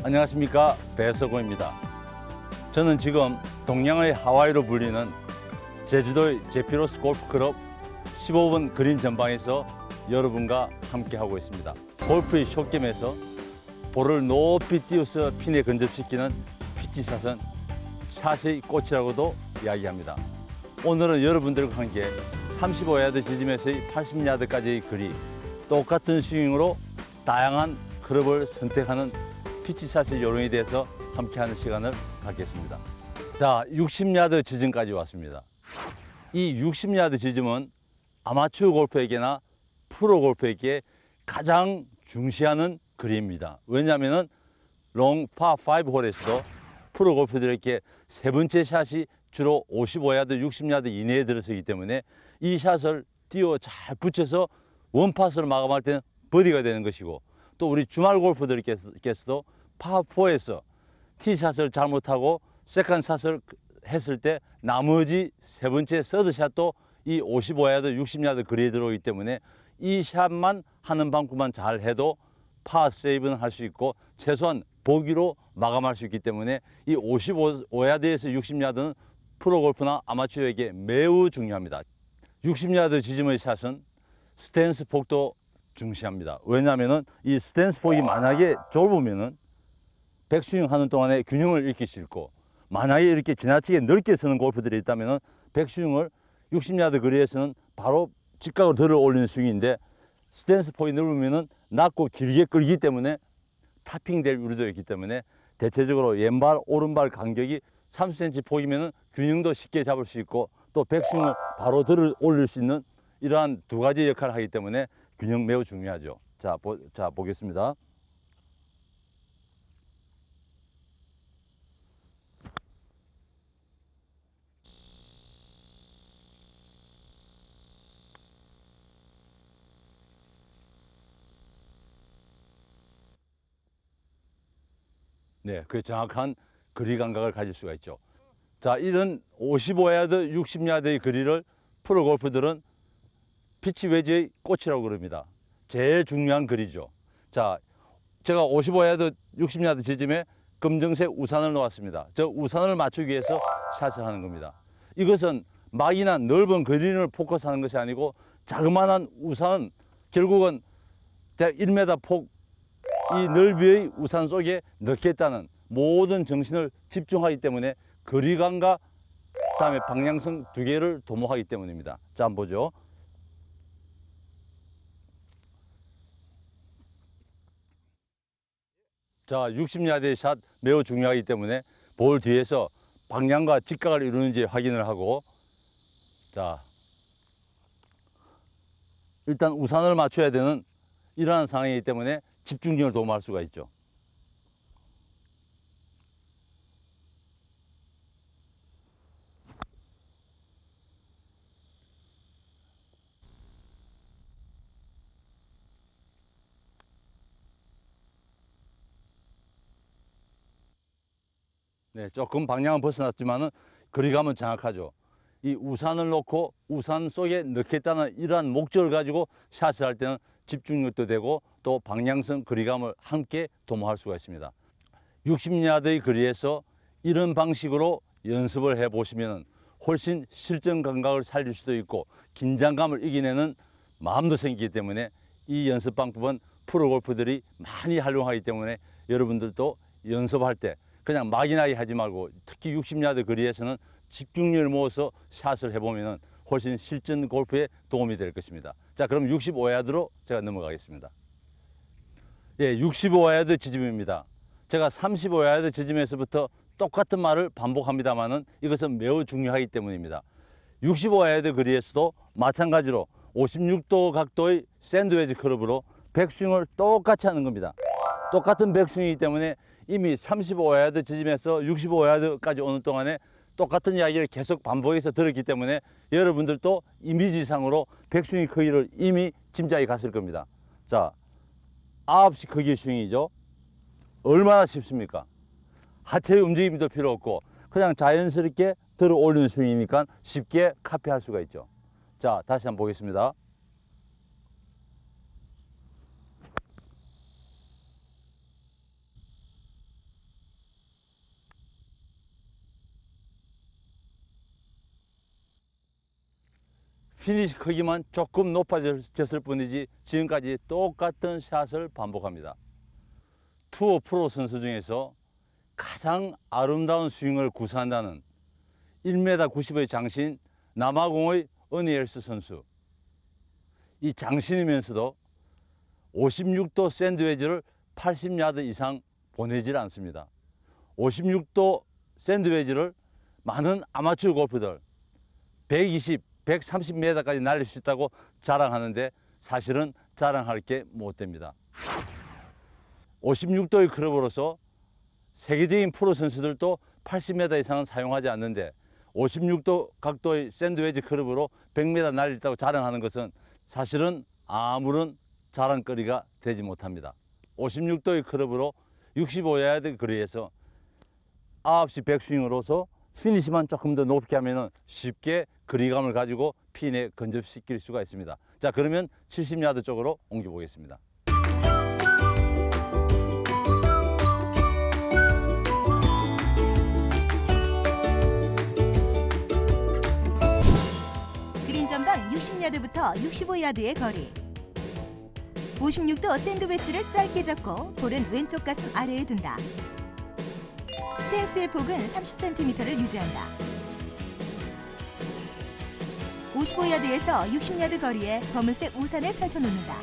안녕하십니까, 배석호입니다. 저는 지금 동양의 하와이로 불리는 제주도의 제피로스 골프클럽 15번 그린 전방에서 여러분과 함께하고 있습니다. 골프의 숏겜에서 볼을 높이 띄워서 핀에 근접시키는 피치샷은 샷의 꽃이라고도 이야기합니다. 오늘은 여러분들과 함께 35야드 지점에서의 80야드까지의 거리, 똑같은 스윙으로 다양한 클럽을 선택하는 피치샷의 요령에 대해서 함께하는 시간을 갖겠습니다. 자, 60야드 지점까지 왔습니다. 이 60야드 지점은 아마추어 골퍼에게나 프로 골퍼에게 가장 중시하는 거리입니다. 왜냐하면 롱 파5 홀에서도 프로 골퍼들에게 세 번째 샷이 주로 55야드, 60야드 이내에 들어서기 때문에 이 샷을 띄워 잘 붙여서 원파스로 마감할 때는 버디가 되는 것이고, 또 우리 주말 골퍼들께서도 파4에서 티샷을 잘못하고 세컨샷을 했을 때 나머지 세 번째 서드샷도 이 55야드, 60야드 거리에 들어오기 때문에 이 샷만 하는 방법만 잘 해도 파 세이브는 할 수 있고 최소한 보기로 마감할 수 있기 때문에 이 55야드에서 60야드는 프로 골프나 아마추어에게 매우 중요합니다. 60야드 지점의 샷은 스탠스 폭도 중시합니다. 왜냐하면 이 스탠스 폭이 만약에 좁으면은 백스윙 하는 동안에 균형을 잃기 싫고, 만약에 이렇게 지나치게 넓게 서는 골프들이 있다면 백스윙을 60야드 거리에서는 바로 직각으로 들어 올리는 스윙인데, 스탠스 폭이 넓으면 낮고 길게 끌기 때문에 타핑 될 우려도 있기 때문에 대체적으로 왼발 오른발 간격이 30cm 폭이면 균형도 쉽게 잡을 수 있고, 또 백스윙을 바로 들어 올릴 수 있는 이러한 두 가지 역할을 하기 때문에 균형 매우 중요하죠. 자, 보겠습니다. 네, 그 정확한 거리 감각을 가질 수가 있죠. 자, 이런 55야드, 60야드의 거리를 프로 골퍼들은 피치 웨지의 꽃이라고 그럽니다. 제일 중요한 거리죠. 자, 제가 55야드, 60야드 지점에 검정색 우산을 놓았습니다. 저 우산을 맞추기 위해서 샷을 하는 겁니다. 이것은 막이나 넓은 그린을 포커스하는 것이 아니고 자그마한 우산, 결국은 1m 폭 이 넓이의 우산 속에 넣겠다는 모든 정신을 집중하기 때문에 거리감과 그다음에 방향성 두 개를 도모하기 때문입니다. 자, 한번 보죠. 자, 60야드의 샷 매우 중요하기 때문에 볼 뒤에서 방향과 직각을 이루는지 확인을 하고, 자, 일단 우산을 맞춰야 되는 이러한 상황이기 때문에 집중력을 도모할 수가 있죠. 네, 조금 방향은 벗어났지만은 거리감은 정확하죠. 이 우산을 놓고 우산 속에 넣겠다는 이러한 목적을 가지고 샷을 할 때는 집중력도 되고 또 방향성, 거리감을 함께 도모할 수가 있습니다. 60야드의 거리에서 이런 방식으로 연습을 해 보시면 훨씬 실전 감각을 살릴 수도 있고 긴장감을 이겨내는 마음도 생기기 때문에 이 연습 방법은 프로 골프들이 많이 활용하기 때문에 여러분들도 연습할 때 그냥 막연하게 하지 말고, 특히 60야드 거리에서는 집중력을 모아서 샷을 해보면 훨씬 실전 골프에 도움이 될 것입니다. 자, 그럼 65야드로 제가 넘어가겠습니다. 예, 65야드 지점입니다. 제가 35야드 지점에서부터 똑같은 말을 반복합니다만은 이것은 매우 중요하기 때문입니다. 65야드 거리에서도 마찬가지로 56도 각도의 샌드웨지 클럽으로 백스윙을 똑같이 하는 겁니다. 똑같은 백스윙이기 때문에 이미 35야드 지점에서 65야드까지 오는 동안에 똑같은 이야기를 계속 반복해서 들었기 때문에 여러분들도 이미지상으로 백스윙 크기를 이미 짐작이 갔을 겁니다. 자, 9시 크기 스윙이죠. 얼마나 쉽습니까? 하체의 움직임도 필요 없고 그냥 자연스럽게 들어 올리는 스윙이니까 쉽게 카피할 수가 있죠. 자, 다시 한번 보겠습니다. 피니시 크기만 조금 높아졌을 뿐이지 지금까지 똑같은 샷을 반복합니다. 투어 프로 선수 중에서 가장 아름다운 스윙을 구사한다는 1m 90의 장신 남아공의 어니엘스 선수. 이 장신이면서도 56도 샌드웨지를 80야드 이상 보내질 않습니다. 56도 샌드웨지를 많은 아마추어 골프들 120, 130m까지 날릴 수 있다고 자랑하는데 사실은 자랑할 게 못 됩니다. 56도의 클럽으로서 세계적인 프로 선수들도 80m 이상은 사용하지 않는데 56도 각도의 샌드웨지 클럽으로 100m 날린다고 자랑하는 것은 사실은 아무런 자랑거리가 되지 못합니다. 56도의 클럽으로 65야드 거리에서 9시 백스윙으로서 피니시만 조금 더 높게 하면 쉽게 거리감을 가지고 핀에 근접시킬 수가 있습니다. 자, 그러면 70야드 쪽으로 옮겨 보겠습니다. 그린 전방 60야드부터 65야드의 거리. 56도 샌드웨지를 짧게 잡고 볼은 왼쪽 가슴 아래에 둔다. 스탠스의 폭은 30cm를 유지한다. 55야드에서 60야드 거리에 검은색 우산을 펼쳐놓는다.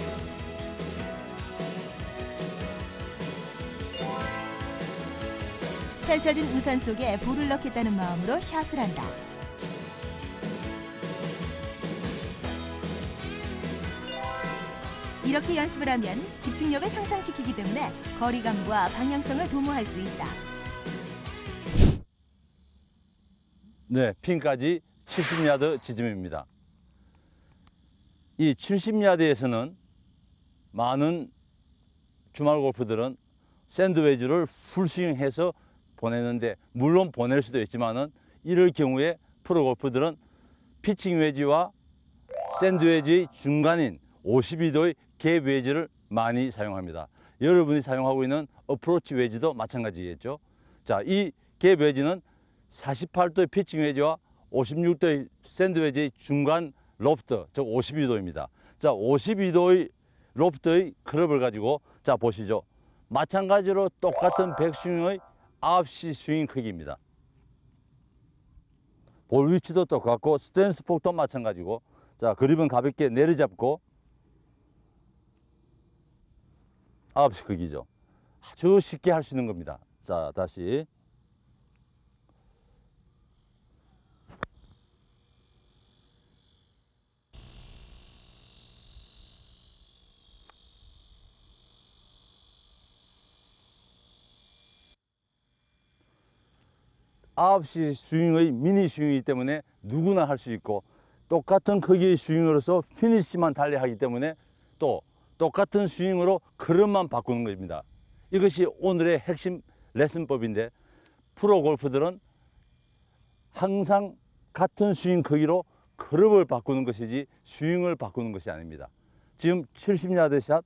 펼쳐진 우산 속에 볼을 넣겠다는 마음으로 샷을 한다. 이렇게 연습을 하면 집중력을 향상시키기 때문에 거리감과 방향성을 도모할 수 있다. 네, 핀까지 70야드 지점입니다. 이 70야드에서는 많은 주말 골프들은 샌드웨지를 풀스윙해서 보내는데 물론 보낼 수도 있지만은 이럴 경우에 프로 골프들은 피칭 웨지와 샌드웨지의 중간인 52도의 갭 웨지를 많이 사용합니다. 여러분이 사용하고 있는 어프로치 웨지도 마찬가지겠죠. 자, 이 갭 웨지는 48도의 피칭 웨지와 56도의 샌드웨지의 중간 로프트, 즉 52도입니다. 자, 52도의 로프트의 클럽을 가지고 자 보시죠. 마찬가지로 똑같은 백스윙의 9시 스윙 크기입니다. 볼 위치도 똑같고 스탠스 폭도 마찬가지고 자, 그립은 가볍게 내려잡고 9시 크기죠. 아주 쉽게 할 수 있는 겁니다. 자, 다시 9시 스윙의 미니 스윙이기 때문에 누구나 할 수 있고 똑같은 크기의 스윙으로서 피니시만 달리하기 때문에 또 똑같은 스윙으로 클럽만 바꾸는 겁니다. 이것이 오늘의 핵심 레슨법인데 프로 골프들은 항상 같은 스윙 크기로 클럽을 바꾸는 것이지 스윙을 바꾸는 것이 아닙니다. 지금 70야드 샷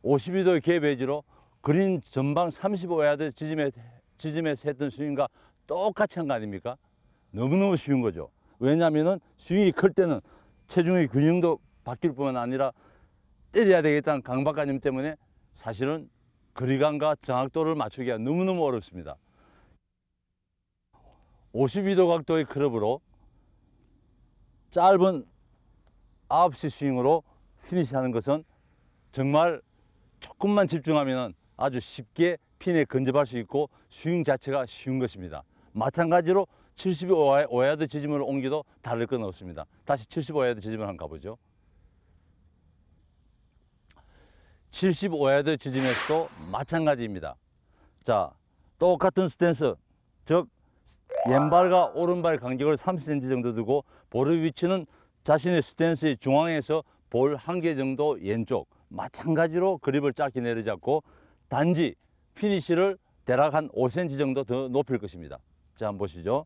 52도의 갭 웨지로 그린 전방 35야드 지점에서 했던 스윙과 똑같이 한 거 아닙니까? 너무너무 쉬운 거죠. 왜냐하면 스윙이 클 때는 체중의 균형도 바뀔 뿐만 아니라 때려야 되겠다는 강박관념 때문에 사실은 거리감과 정확도를 맞추기가 너무너무 어렵습니다. 52도 각도의 클럽으로 짧은 9시 스윙으로 피니시하는 것은 정말 조금만 집중하면 아주 쉽게 핀에 근접할 수 있고 스윙 자체가 쉬운 것입니다. 마찬가지로 75야드 지점을 옮겨도 다를 건 없습니다. 다시 75야드 지점을 한번 가보죠. 75야드 지점에서도 마찬가지입니다. 자, 똑같은 스탠스, 즉 왼발과 오른발 간격을 30cm 정도 두고 볼의 위치는 자신의 스탠스의 중앙에서 볼 한 개 정도 왼쪽, 마찬가지로 그립을 짧게 내려잡고 단지 피니시를 대략 한 5cm 정도 더 높일 것입니다. 자, 한번 보시죠.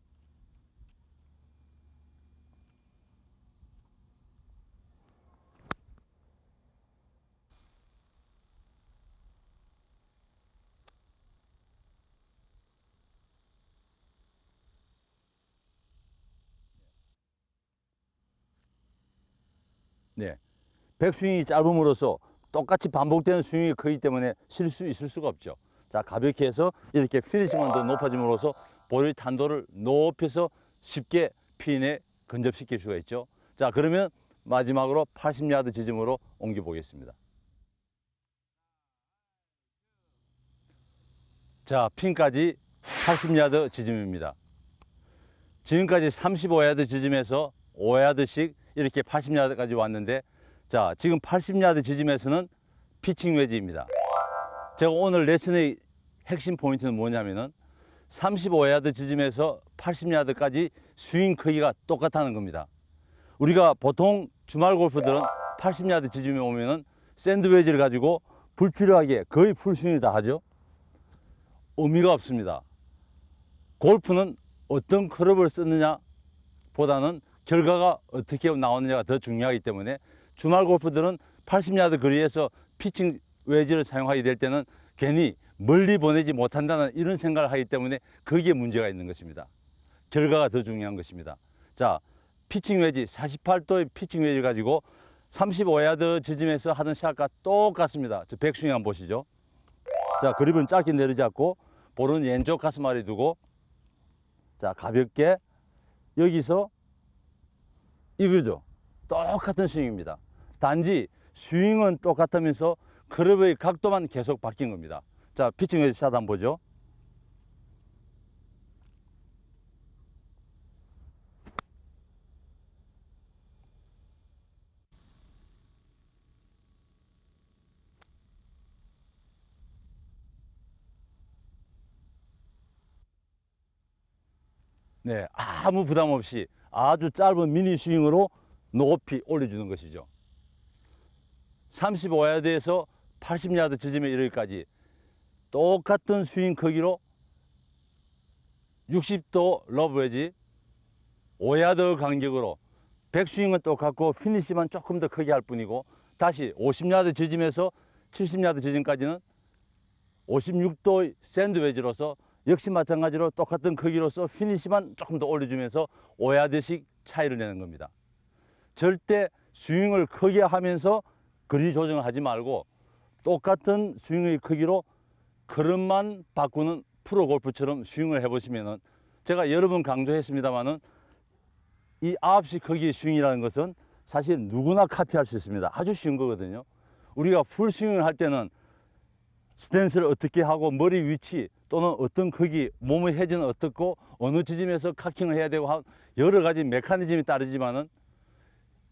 네. 백스윙이 짧음으로써 똑같이 반복되는 스윙이 크기 때문에 실수 있을 수가 없죠. 자, 가볍게 해서 이렇게 피니시만 더 높아짐으로써 볼의 탄도를 높여서 쉽게 핀에 근접시킬 수가 있죠. 자, 그러면 마지막으로 80야드 지점으로 옮겨 보겠습니다. 자, 핀까지 80야드 지점입니다. 지금까지 35야드 지점에서 5야드씩 이렇게 80야드까지 왔는데, 자, 지금 80야드 지점에서는 피칭 웨지입니다. 제가 오늘 레슨의 핵심 포인트는 뭐냐면은 35야드 지점에서 80야드까지 스윙 크기가 똑같다는 겁니다. 우리가 보통 주말 골프들은 80야드 지점에 오면은 샌드웨지를 가지고 불필요하게 거의 풀스윙을 다 하죠. 의미가 없습니다. 골프는 어떤 클럽을 쓰느냐 보다는 결과가 어떻게 나오느냐가 더 중요하기 때문에 주말 골프들은 80야드 거리에서 피칭 웨지를 사용하게 될 때는 괜히 멀리 보내지 못한다는 이런 생각을 하기 때문에 거기에 문제가 있는 것입니다. 결과가 더 중요한 것입니다. 자, 피칭 웨지 48도의 피칭 웨지를 가지고 35야드 지점에서 하던 샷과 똑같습니다. 저 백스윙 한번 보시죠. 자, 그립은 짧게 내려잡고 볼은 왼쪽 가슴 아래 두고, 자, 가볍게 여기서 이거죠. 똑같은 스윙입니다. 단지 스윙은 똑같으면서 클럽의 각도만 계속 바뀐 겁니다. 자, 피칭 웨지 샷 한번 보죠. 네, 아무 부담 없이 아주 짧은 미니 스윙으로 높이 올려주는 것이죠. 35야드에서 80야드 지점에 이르기까지 똑같은 스윙 크기로 60도 러브 웨지 5야드 간격으로 백스윙은 똑같고 피니시만 조금 더 크게 할 뿐이고, 다시 50야드 지점에서 70야드 지점까지는 56도 샌드 웨지로서 역시 마찬가지로 똑같은 크기로서 피니시만 조금 더 올려주면서 5야드씩 차이를 내는 겁니다. 절대 스윙을 크게 하면서 거리 조정을 하지 말고 똑같은 스윙의 크기로 그릇만 바꾸는 프로 골프처럼 스윙을 해보시면은, 제가 여러 번 강조했습니다만은 이 9시 크기의 스윙이라는 것은 사실 누구나 카피할 수 있습니다. 아주 쉬운 거거든요. 우리가 풀 스윙을 할 때는 스탠스를 어떻게 하고 머리 위치 또는 어떤 크기, 몸의 회전은 어떻고 어느 지점에서 카킹을 해야 되고 여러 가지 메커니즘이 따르지만은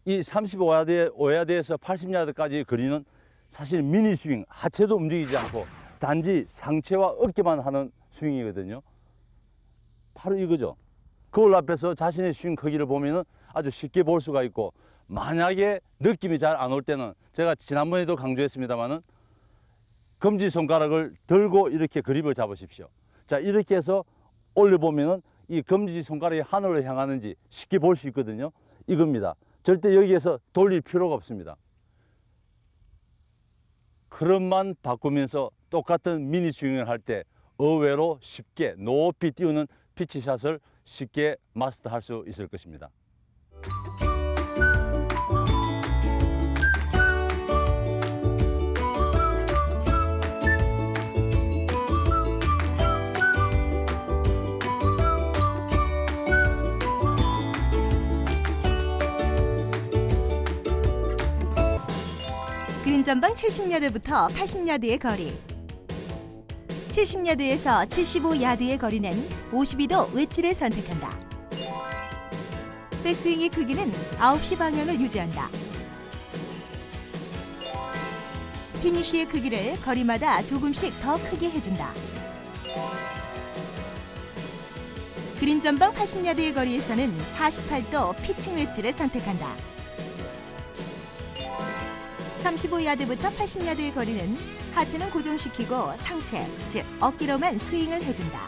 이 35야드에서 80야드까지 거리는 사실 미니 스윙, 하체도 움직이지 않고 단지 상체와 어깨만 하는 스윙이거든요. 바로 이거죠. 거울 앞에서 자신의 스윙 크기를 보면은 아주 쉽게 볼 수가 있고, 만약에 느낌이 잘 안 올 때는 제가 지난번에도 강조했습니다만은 검지손가락을 들고 이렇게 그립을 잡으십시오. 자, 이렇게 해서 올려보면은 이 검지손가락이 하늘로 향하는지 쉽게 볼 수 있거든요. 이겁니다. 절대 여기에서 돌릴 필요가 없습니다. 그릇만 바꾸면서 똑같은 미니 스윙을 할 때 의외로 쉽게 높이 띄우는 피치샷을 쉽게 마스터할 수 있을 것입니다. 그린 전방 70야드부터 80야드의 거리, 70야드에서 75야드의 거리는 52도 웨지를 선택한다. 백스윙의 크기는 9시 방향을 유지한다. 피니쉬의 크기를 거리마다 조금씩 더 크게 해준다. 그린 전방 80야드의 거리에서는 48도 피칭 웨지를 선택한다. 35야드부터 80야드의 거리는 하체는 고정시키고 상체, 즉 어깨로만 스윙을 해준다.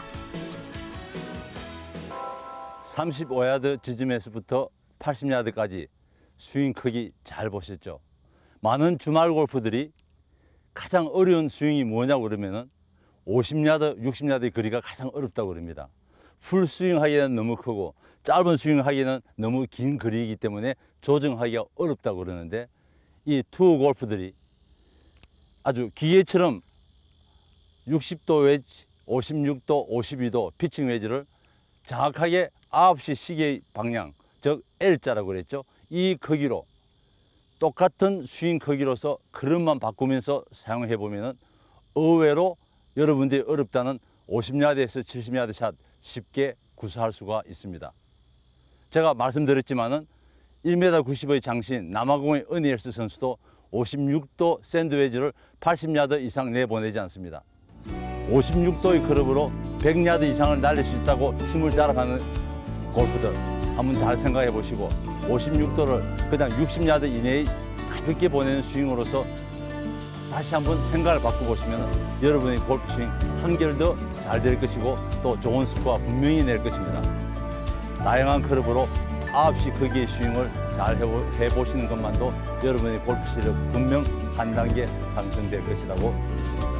35야드 지점에서부터 80야드까지 스윙 크기 잘 보셨죠? 많은 주말 골프들이 가장 어려운 스윙이 뭐냐고 그러면은 50야드, 60야드의 거리가 가장 어렵다고 그럽니다. 풀 스윙 하기에는 너무 크고 짧은 스윙 하기에는 너무 긴 거리이기 때문에 조정하기가 어렵다고 그러는데, 이 투어 골프들이 아주 기계처럼 60도 웨지, 56도, 52도 피칭 웨지를 정확하게 9시 시계 방향, 즉 L자라고 그랬죠. 이 크기로 똑같은 스윙 크기로서 그릇만 바꾸면서 사용해 보면은 의외로 여러분들이 어렵다는 50야드에서 70야드 샷 쉽게 구사할 수가 있습니다. 제가 말씀드렸지만은 1m 90의 장신 남아공의 어니엘스 선수도 56도 샌드웨지를 80야드 이상 내보내지 않습니다. 56도의 클럽으로 100야드 이상을 날릴 수 있다고 힘을 자랑하는 골프들 한번 잘 생각해 보시고 56도를 그냥 60야드 이내에 가볍게 보내는 스윙으로서 다시 한번 생각을 바꿔보시면 여러분의 골프 스윙 한결 더 잘 될 것이고 또 좋은 스코어 분명히 낼 것입니다. 다양한 클럽으로 9시 크기의 스윙을 잘 해보시는 것만도 여러분의 골프 실력 분명 한 단계 상승될 것이라고 믿습니다.